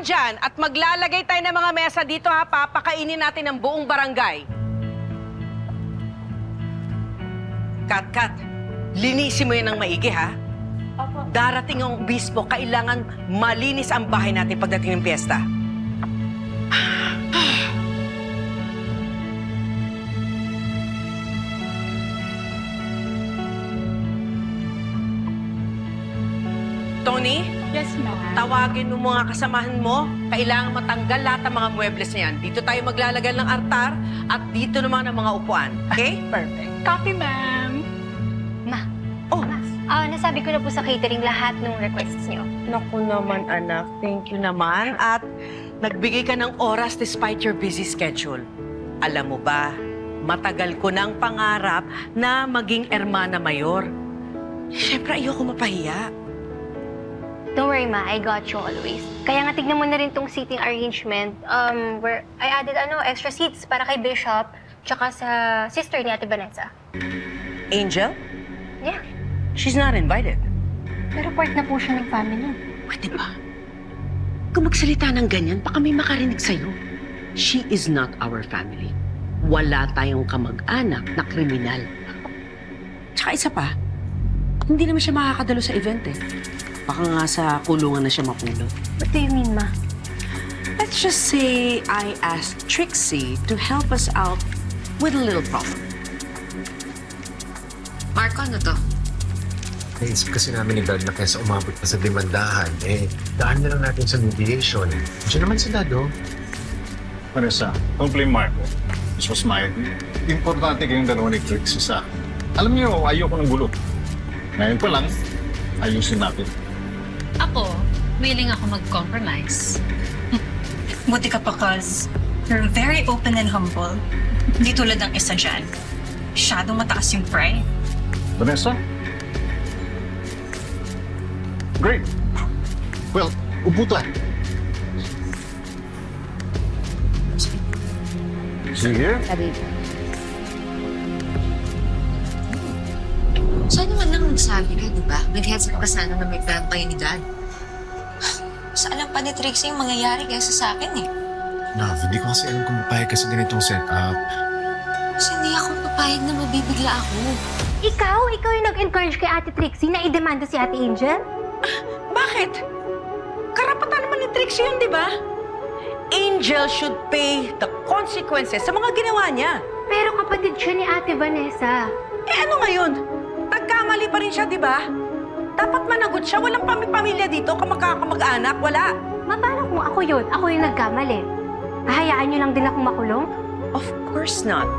dyan at maglalagay tayo ng mga mesa dito ha. Papakainin natin ang buong barangay. Kat, linisin mo yan ng maigi ha. Opo. Darating ang obispo, kailangan malinis ang bahay natin pagdating ng piyesta. Tony? Yes, ma'am. Tawagin mo mga kasamahan mo. Kailangan matanggal lahat ng mga muebles na yan. Dito tayo maglalagay ng altar at dito naman ang mga upuan. Okay? Perfect. Copy, ma'am. Ma, Oh, nasabi ko na po sa catering lahat ng requests niyo. naku naman anak. Thank you naman. At nagbigay ka ng oras despite your busy schedule. Alam mo ba, matagal ko nang pangarap na maging ermana mayor. Siyempre, ayoko mapahiya. Don't worry, Ma. I got you always. Kaya nga tignan mo na rin tong seating arrangement where I added extra seats para kay Bishop tsaka sa sister ni Ate Vanessa. Angel? Yeah. She's not invited. Pero part na po siya ng family. Pwede ba? Kung magsalita ng ganyan, baka may makarinig sa'yo. She is not our family. Wala tayong kamag-anak na kriminal. Tsaka isa pa, hindi naman siya makakadalo sa event eh. Baka nga sa kulungan na siya mapulot. What do you mean, Ma? Let's just say I asked Trixie to help us out with a little problem. Marco, ano to? Naisip kasi namin ni Dad na kaysa umabot pa sa demandahan, daan na lang natin sa mediation. Diyan naman si Dad, oh. Vanessa, don't blame Marco. This was my idea. Importante kayong dalawa ni Trixie sa akin. Alam niyo, ayoko ng gulo. Ngayon pa lang, ayusin natin. Ako, willing ako mag-compromise. Buti ka pa, cuz. You're very open and humble. Hindi tulad ng isa dyan. Masyadong mataas yung pride. Vanessa? Great. Well, upo tayo. Sige. Sana naman lang nagsabi ka, di ba? Nag-heads up ka sana na may plan kayo ni Dad. Sa alam pa ni Trixie yung mangyayari kaysa sa akin eh. Love, hindi ko kasi alam kung mapayag ka sa ganitong setup. Kasi hindi ako papayag na mabibigla ako. Ikaw yung nag-encourage kay Ate Trixie na idemanda si Ate Angel? Bakit? Karapatan naman ni Trixie yun, di ba? Angel should pay the consequences sa mga ginawa niya. Pero kapatid siya ni Ate Vanessa. Eh ano ngayon? Nagkamali pa rin siya, di ba? Dapat managot siya. Walang pamilya dito, kamag-anak, wala. Ma, paano kung ako yun? Ako yung nagkamali. Hahayaan niyo lang din akong makulong? Of course not.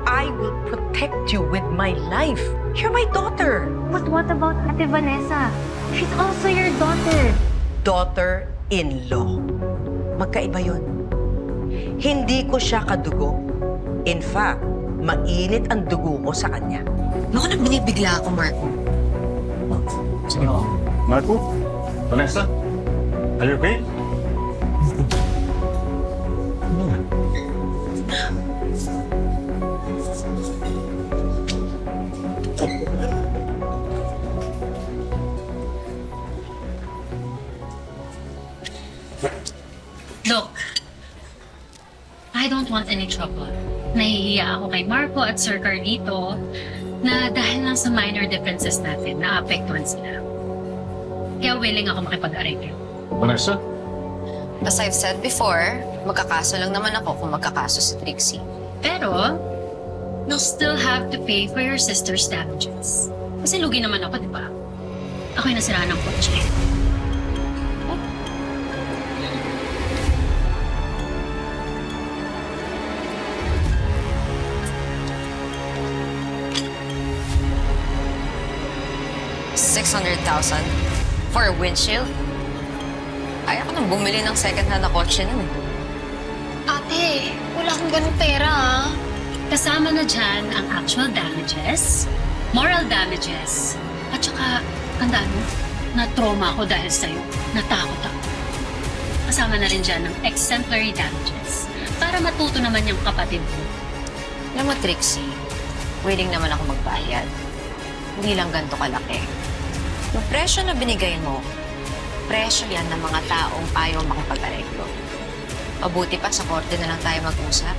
I will protect you with my life. You're my daughter. But what about Ate Vanessa? She's also your daughter. Daughter-in-law. Magkaiba yun. Hindi ko siya kadugo. In fact, mainit ang dugo ko sa kanya. Naku, nang binibigla ako, Marco. Sige. Marco? Vanessa? Are you okay? Look, I don't want any trouble. Nahihiya ako kay Marco at Sir Carlito na dahil lang sa minor differences natin, naapektuhan sila. Kaya willing ako makipag-arreglo. Vanessa? As I've said before, magkakaso lang naman ako kung magkakaso si Trixie. Pero, you'll still have to pay for your sister's damages. Kasi lugi naman ako, di ba? Ako'y nasiraan ng kotse. $600,000 for a windshield? Ayaw ko nang bumili ng second-hand na kotse nun eh. Ate, wala akong ganung pera ah. Kasama na dyan ang actual damages, moral damages, at saka, tandaan mo, na-trauma ako dahil sa'yo. Natakot ako. Kasama na rin dyan ang exemplary damages para matuto naman yung kapatid mo. Alam mo, Trixie, willing naman ako magbayad. Hindi lang ganito kalaki. Yung presyo na binigay mo, preso yan ng mga taong ayaw makapag-areglo. Mabuti pa sa korte na lang tayo mag-usap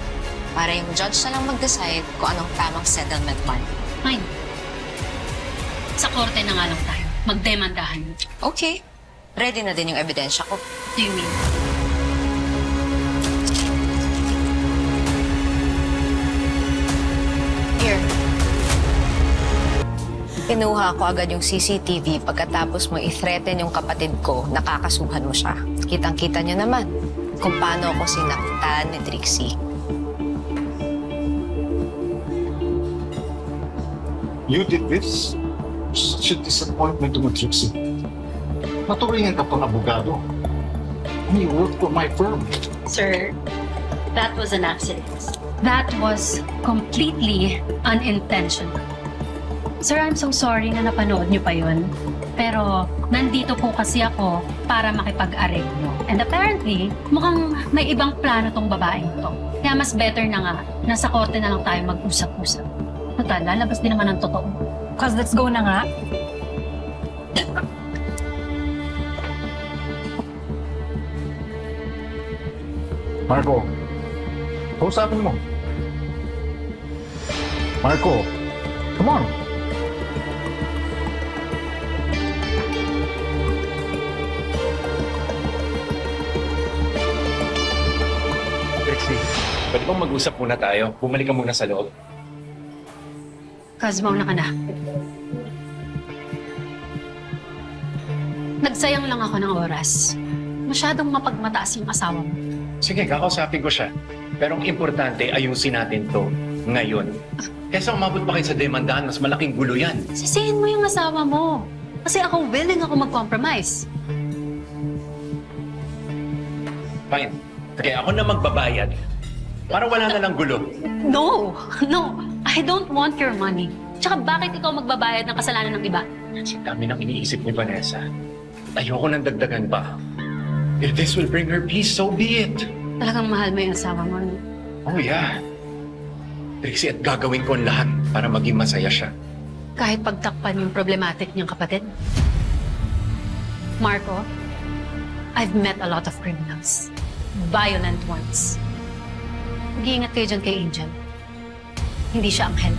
para yung judge na lang mag-decide kung anong tamang settlement money. Fine. Sa korte na nga lang tayo. Magdemandahan. Okay. Ready na din yung ebidensya ko. Do you mean? Here. Kinuha ko agad yung CCTV pagkatapos mo i-threaten yung kapatid ko, nakakasuhan mo siya. Kitang-kita niyo naman kung paano ako sinaktan ni Trixie. You did this? Such a disappointment to my Trixie. Maturingan ka pang abogado. You work for my firm. Sir, that was an accident. That was completely unintentional. Sir, I'm so sorry na napanood niyo pa yun. Pero nandito po kasi ako para makipag-areglo. And apparently, mukhang may ibang plano tong babaeng to. Kaya mas better na nga, nasa korte na lang tayo mag-usap-usap. Total, lalabas din naman ang totoo. Cause let's go na nga. Marco, kausapin mo. Marco, come on. Trixie, pwede bang mag-usap muna tayo? Bumalik ka muna sa loob. Kaz, mauna ka na. Nagsayang lang ako ng oras. Masyadong mapagmataas yung asawa mo. Sige, kakausapin ko siya. Pero ang importante, ayusin natin to ngayon. Kesa umabot pa kayo sa demandahan, mas malaking gulo yan. Sisihin mo yung asawa mo. Kasi ako willing ako mag-compromise. Fine. Kaya ako na magbabayad. Para wala na ng gulo. No! No! I don't want your money. Tsaka bakit ikaw magbabayad ng kasalanan ng iba? Ang dami nang iniisip ni Vanessa. Ayoko nang dagdagan pa. If this will bring her peace, so be it. Talagang mahal mo yung asawa mo. No? Oh yeah. Trixie, at gagawin ko ang lahat para maging masaya siya. Kahit pagtakpan yung problematic niyang kapatid. Marco, I've met a lot of criminals. Violent ones. Mag-iingat kayo dyan kay Angel. Hindi siya anghel.